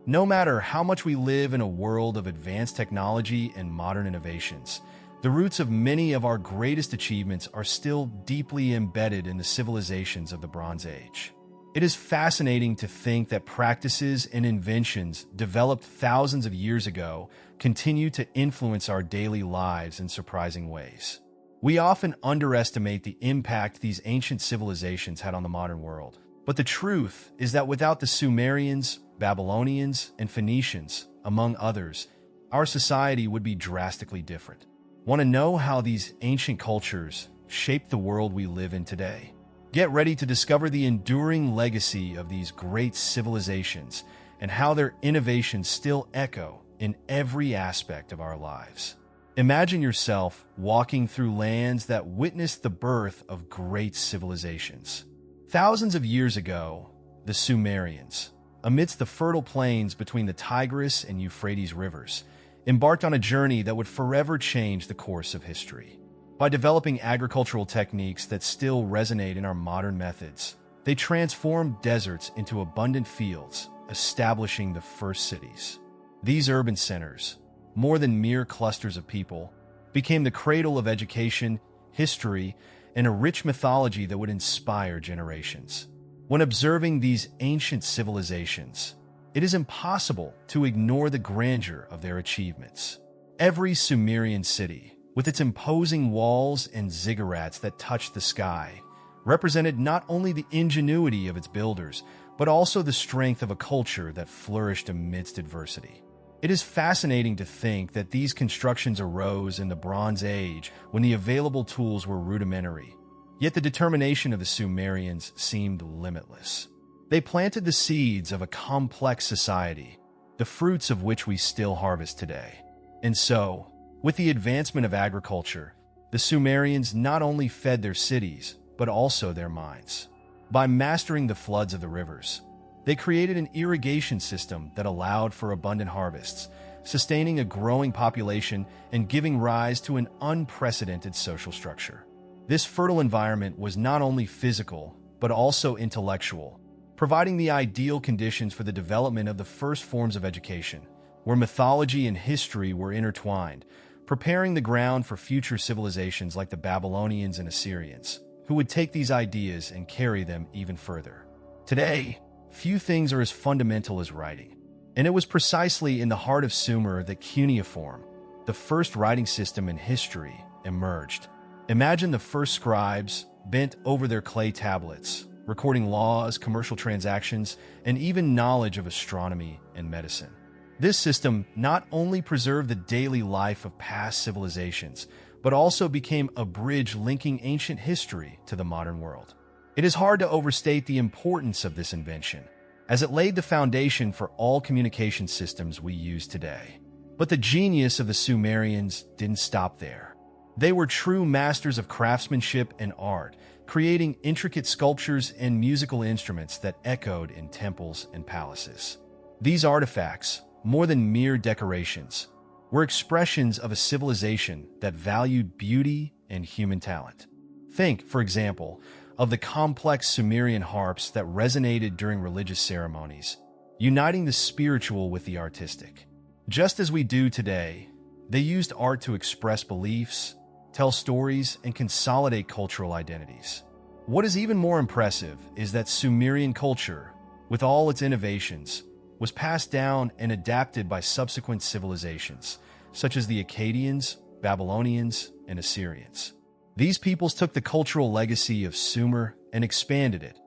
No matter how much we live in a world of advanced technology and modern innovations, the roots of many of our greatest achievements are still deeply embedded in the civilizations of the Bronze Age. It is fascinating to think that practices and inventions developed thousands of years ago continue to influence our daily lives in surprising ways. We often underestimate the impact these ancient civilizations had on the modern world. But the truth is that without the Sumerians, Babylonians, and Phoenicians, among others, our society would be drastically different. Want to know how these ancient cultures shaped the world we live in today? Get ready to discover the enduring legacy of these great civilizations and how their innovations still echo in every aspect of our lives. Imagine yourself walking through lands that witnessed the birth of great civilizations. Thousands of years ago, the Sumerians, amidst the fertile plains between the Tigris and Euphrates rivers, embarked on a journey that would forever change the course of history. By developing agricultural techniques that still resonate in our modern methods, they transformed deserts into abundant fields, establishing the first cities. These urban centers, more than mere clusters of people, became the cradle of education, history, and a rich mythology that would inspire generations. When observing these ancient civilizations, it is impossible to ignore the grandeur of their achievements. Every Sumerian city, with its imposing walls and ziggurats that touched the sky, represented not only the ingenuity of its builders, but also the strength of a culture that flourished amidst adversity. It is fascinating to think that these constructions arose in the Bronze Age when the available tools were rudimentary, yet the determination of the Sumerians seemed limitless. They planted the seeds of a complex society, the fruits of which we still harvest today. And so, with the advancement of agriculture, the Sumerians not only fed their cities, but also their minds. By mastering the floods of the rivers, they created an irrigation system that allowed for abundant harvests, sustaining a growing population and giving rise to an unprecedented social structure. This fertile environment was not only physical, but also intellectual, providing the ideal conditions for the development of the first forms of education, where mythology and history were intertwined, preparing the ground for future civilizations like the Babylonians and Assyrians, who would take these ideas and carry them even further. Today, few things are as fundamental as writing, and it was precisely in the heart of Sumer that cuneiform, the first writing system in history, emerged. Imagine the first scribes bent over their clay tablets, recording laws, commercial transactions, and even knowledge of astronomy and medicine. This system not only preserved the daily life of past civilizations, but also became a bridge linking ancient history to the modern world. It is hard to overstate the importance of this invention, as it laid the foundation for all communication systems we use today. But the genius of the Sumerians didn't stop there. They were true masters of craftsmanship and art, creating intricate sculptures and musical instruments that echoed in temples and palaces. These artifacts, more than mere decorations, were expressions of a civilization that valued beauty and human talent. Think, for example, of the complex Sumerian harps that resonated during religious ceremonies, uniting the spiritual with the artistic. Just as we do today, they used art to express beliefs, tell stories, and consolidate cultural identities. What is even more impressive is that Sumerian culture, with all its innovations, was passed down and adapted by subsequent civilizations, such as the Akkadians, Babylonians, and Assyrians. These peoples took the cultural legacy of Sumer and expanded it,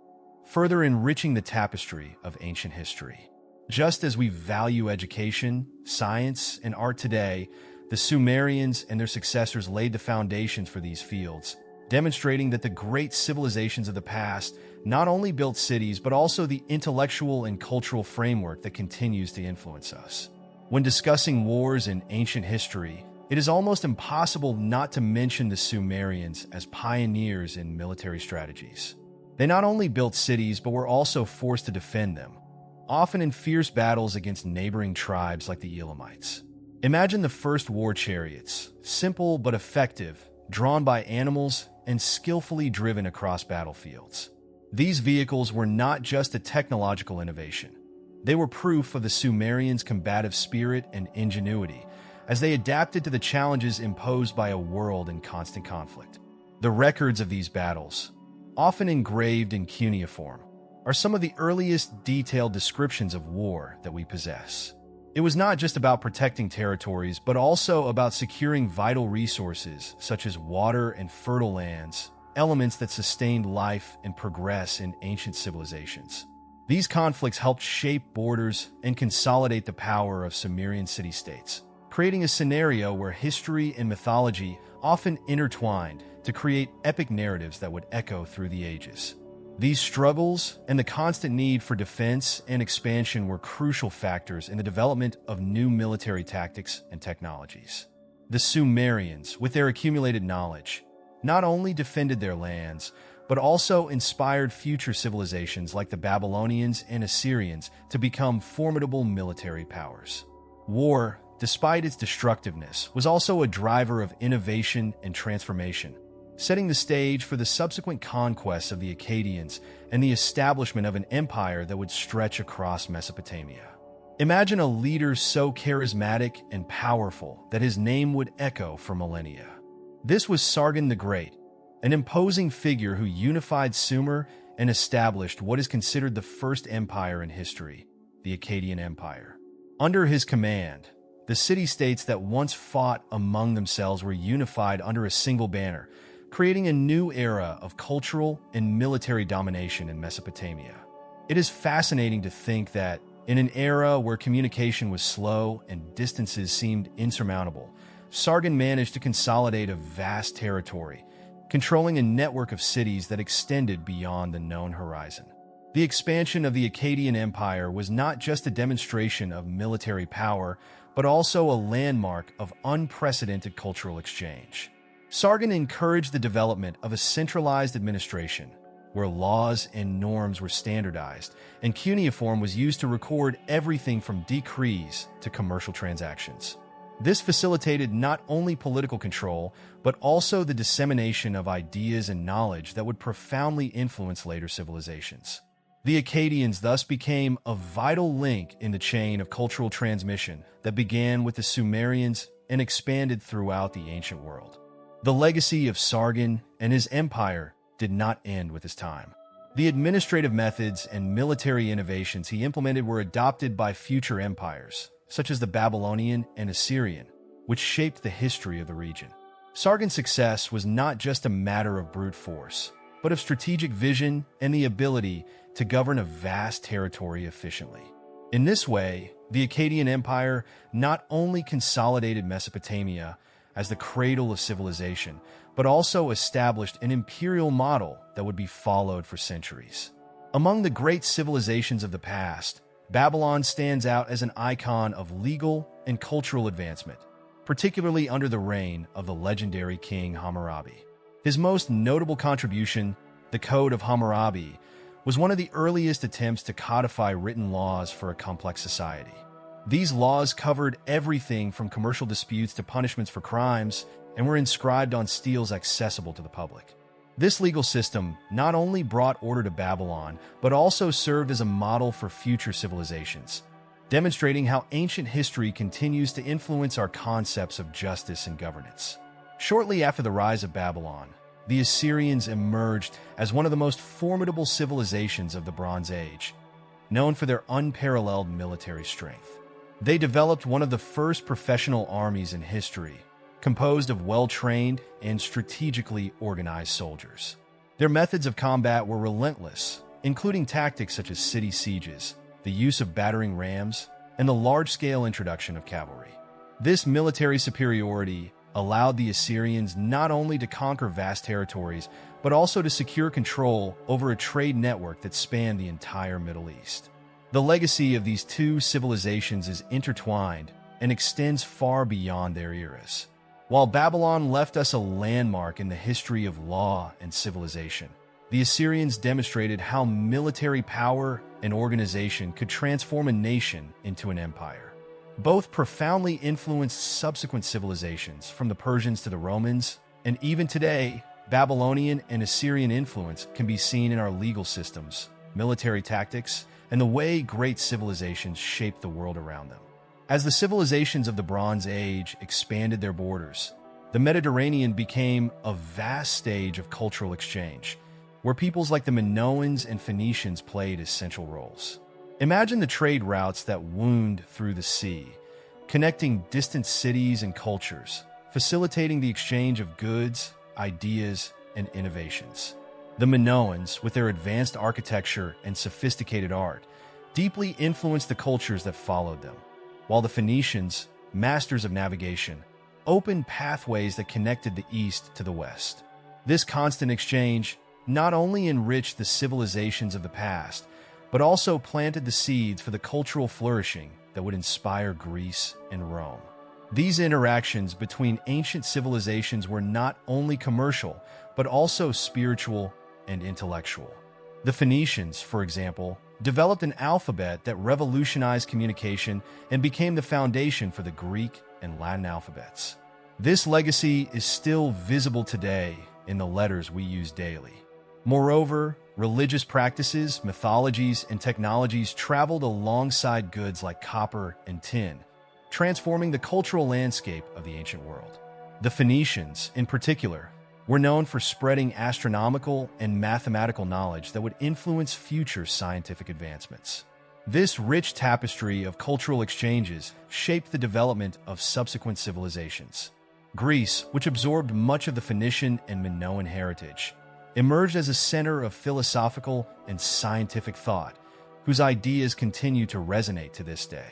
further enriching the tapestry of ancient history. Just as we value education, science, and art today, the Sumerians and their successors laid the foundations for these fields, demonstrating that the great civilizations of the past not only built cities, but also the intellectual and cultural framework that continues to influence us. When discussing wars in ancient history, it is almost impossible not to mention the Sumerians as pioneers in military strategies. They not only built cities, but were also forced to defend them, often in fierce battles against neighboring tribes like the Elamites. Imagine the first war chariots, simple but effective, drawn by animals and skillfully driven across battlefields. These vehicles were not just a technological innovation. They were proof of the Sumerians' combative spirit and ingenuity, as they adapted to the challenges imposed by a world in constant conflict. The records of these battles, often engraved in cuneiform, are some of the earliest detailed descriptions of war that we possess. It was not just about protecting territories, but also about securing vital resources such as water and fertile lands, elements that sustained life and progress in ancient civilizations. These conflicts helped shape borders and consolidate the power of Sumerian city-states, creating a scenario where history and mythology often intertwined to create epic narratives that would echo through the ages. These struggles and the constant need for defense and expansion were crucial factors in the development of new military tactics and technologies. The Sumerians, with their accumulated knowledge, not only defended their lands, but also inspired future civilizations like the Babylonians and Assyrians to become formidable military powers. War, despite its destructiveness, was also a driver of innovation and transformation, setting the stage for the subsequent conquests of the Akkadians and the establishment of an empire that would stretch across Mesopotamia. Imagine a leader so charismatic and powerful that his name would echo for millennia. This was Sargon the Great, an imposing figure who unified Sumer and established what is considered the first empire in history, the Akkadian Empire. Under his command, the city-states that once fought among themselves were unified under a single banner, creating a new era of cultural and military domination in Mesopotamia. It is fascinating to think that, in an era where communication was slow and distances seemed insurmountable, Sargon managed to consolidate a vast territory, controlling a network of cities that extended beyond the known horizon. The expansion of the Akkadian Empire was not just a demonstration of military power, but also a landmark of unprecedented cultural exchange. Sargon encouraged the development of a centralized administration, where laws and norms were standardized, and cuneiform was used to record everything from decrees to commercial transactions. This facilitated not only political control, but also the dissemination of ideas and knowledge that would profoundly influence later civilizations. The Akkadians thus became a vital link in the chain of cultural transmission that began with the Sumerians and expanded throughout the ancient world. The legacy of Sargon and his empire did not end with his time. The administrative methods and military innovations he implemented were adopted by future empires, such as the Babylonian and Assyrian, which shaped the history of the region. Sargon's success was not just a matter of brute force, but of strategic vision and the ability to govern a vast territory efficiently. In this way, the Akkadian Empire not only consolidated Mesopotamia as the cradle of civilization, but also established an imperial model that would be followed for centuries. Among the great civilizations of the past, Babylon stands out as an icon of legal and cultural advancement, particularly under the reign of the legendary King Hammurabi. His most notable contribution, the Code of Hammurabi, was one of the earliest attempts to codify written laws for a complex society. These laws covered everything from commercial disputes to punishments for crimes and were inscribed on steles accessible to the public. This legal system not only brought order to Babylon, but also served as a model for future civilizations, demonstrating how ancient history continues to influence our concepts of justice and governance. Shortly after the rise of Babylon, the Assyrians emerged as one of the most formidable civilizations of the Bronze Age, known for their unparalleled military strength. They developed one of the first professional armies in history, composed of well-trained and strategically organized soldiers. Their methods of combat were relentless, including tactics such as city sieges, the use of battering rams, and the large-scale introduction of cavalry. This military superiority allowed the Assyrians not only to conquer vast territories, but also to secure control over a trade network that spanned the entire Middle East. The legacy of these two civilizations is intertwined and extends far beyond their eras. While Babylon left us a landmark in the history of law and civilization, the Assyrians demonstrated how military power and organization could transform a nation into an empire. Both profoundly influenced subsequent civilizations, from the Persians to the Romans, and even today, Babylonian and Assyrian influence can be seen in our legal systems, military tactics, and the way great civilizations shaped the world around them. As the civilizations of the Bronze Age expanded their borders, the Mediterranean became a vast stage of cultural exchange, where peoples like the Minoans and Phoenicians played essential roles. Imagine the trade routes that wound through the sea, connecting distant cities and cultures, facilitating the exchange of goods, ideas, and innovations. The Minoans, with their advanced architecture and sophisticated art, deeply influenced the cultures that followed them, while the Phoenicians, masters of navigation, opened pathways that connected the East to the West. This constant exchange not only enriched the civilizations of the past, but also planted the seeds for the cultural flourishing that would inspire Greece and Rome. These interactions between ancient civilizations were not only commercial, but also spiritual and intellectual. The Phoenicians, for example, developed an alphabet that revolutionized communication and became the foundation for the Greek and Latin alphabets. This legacy is still visible today in the letters we use daily. Moreover, religious practices, mythologies, and technologies traveled alongside goods like copper and tin, transforming the cultural landscape of the ancient world. The Phoenicians, in particular, were known for spreading astronomical and mathematical knowledge that would influence future scientific advancements. This rich tapestry of cultural exchanges shaped the development of subsequent civilizations. Greece, which absorbed much of the Phoenician and Minoan heritage, emerged as a center of philosophical and scientific thought, whose ideas continue to resonate to this day.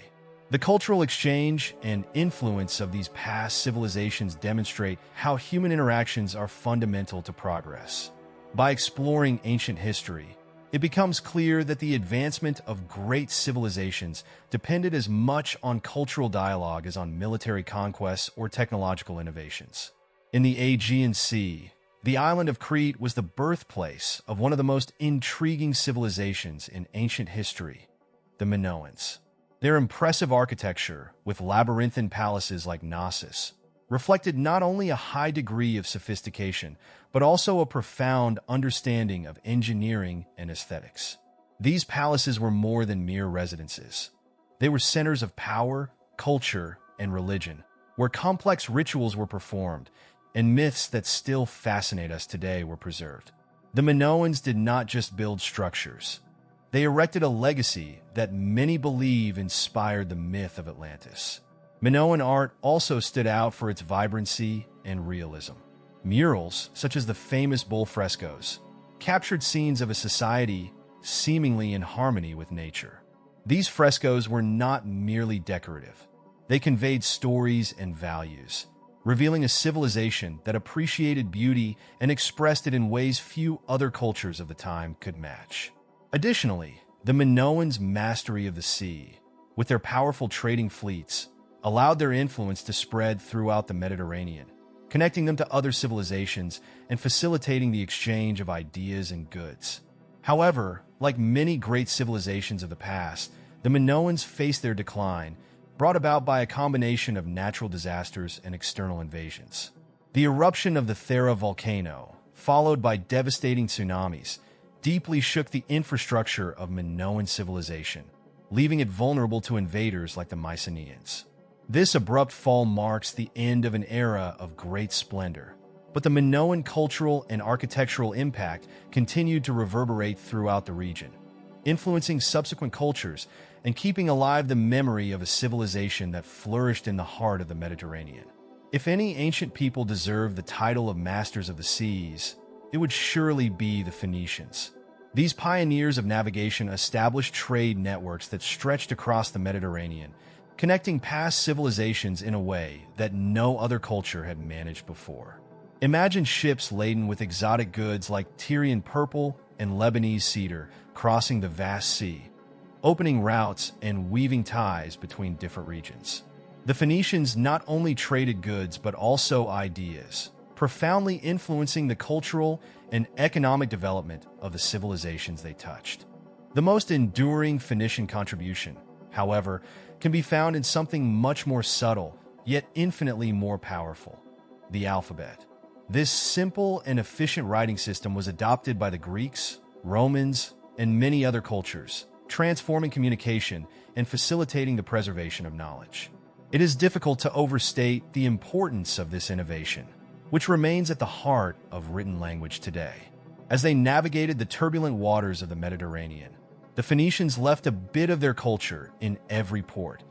The cultural exchange and influence of these past civilizations demonstrate how human interactions are fundamental to progress. By exploring ancient history, it becomes clear that the advancement of great civilizations depended as much on cultural dialogue as on military conquests or technological innovations. In the Aegean Sea, the island of Crete was the birthplace of one of the most intriguing civilizations in ancient history, the Minoans. Their impressive architecture, with labyrinthine palaces like Knossos, reflected not only a high degree of sophistication, but also a profound understanding of engineering and aesthetics. These palaces were more than mere residences. They were centers of power, culture, and religion, where complex rituals were performed, and myths that still fascinate us today were preserved. The Minoans did not just build structures. They erected a legacy that many believe inspired the myth of Atlantis. Minoan art also stood out for its vibrancy and realism. Murals, such as the famous bull frescoes, captured scenes of a society seemingly in harmony with nature. These frescoes were not merely decorative. They conveyed stories and values, revealing a civilization that appreciated beauty and expressed it in ways few other cultures of the time could match. Additionally, the Minoans' mastery of the sea, with their powerful trading fleets, allowed their influence to spread throughout the Mediterranean, connecting them to other civilizations and facilitating the exchange of ideas and goods. However, like many great civilizations of the past, the Minoans faced their decline, brought about by a combination of natural disasters and external invasions. The eruption of the Thera volcano, followed by devastating tsunamis, deeply shook the infrastructure of Minoan civilization, leaving it vulnerable to invaders like the Mycenaeans. This abrupt fall marks the end of an era of great splendor, but the Minoan cultural and architectural impact continued to reverberate throughout the region, influencing subsequent cultures and keeping alive the memory of a civilization that flourished in the heart of the Mediterranean. If any ancient people deserve the title of masters of the seas, it would surely be the Phoenicians. These pioneers of navigation established trade networks that stretched across the Mediterranean, connecting past civilizations in a way that no other culture had managed before. Imagine ships laden with exotic goods like Tyrian purple and Lebanese cedar crossing the vast sea, opening routes and weaving ties between different regions. The Phoenicians not only traded goods but also ideas, profoundly influencing the cultural and economic development of the civilizations they touched. The most enduring Phoenician contribution, however, can be found in something much more subtle, yet infinitely more powerful: the alphabet. This simple and efficient writing system was adopted by the Greeks, Romans, and many other cultures, transforming communication and facilitating the preservation of knowledge. It is difficult to overstate the importance of this innovation, which remains at the heart of written language today. As they navigated the turbulent waters of the Mediterranean, the Phoenicians left a bit of their culture in every port,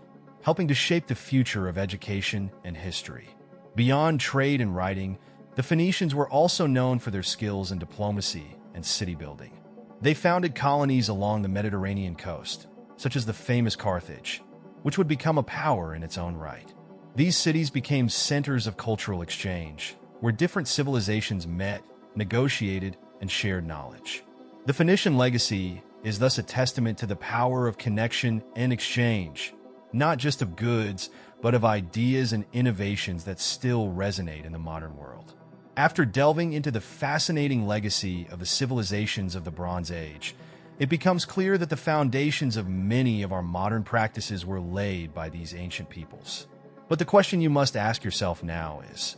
helping to shape the future of education and history. Beyond trade and writing, the Phoenicians were also known for their skills in diplomacy and city building. They founded colonies along the Mediterranean coast, such as the famous Carthage, which would become a power in its own right. These cities became centers of cultural exchange, where different civilizations met, negotiated, and shared knowledge. The Phoenician legacy is thus a testament to the power of connection and exchange, not just of goods, but of ideas and innovations that still resonate in the modern world. After delving into the fascinating legacy of the civilizations of the Bronze Age, it becomes clear that the foundations of many of our modern practices were laid by these ancient peoples. But the question you must ask yourself now is,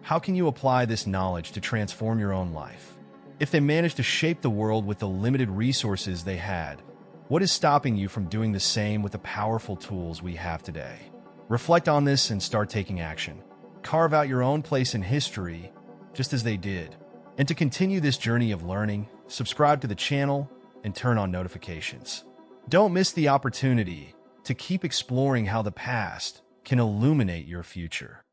how can you apply this knowledge to transform your own life? If they managed to shape the world with the limited resources they had, what is stopping you from doing the same with the powerful tools we have today? Reflect on this and start taking action. Carve out your own place in history, just as they did. And to continue this journey of learning, subscribe to the channel and turn on notifications. Don't miss the opportunity to keep exploring how the past can illuminate your future.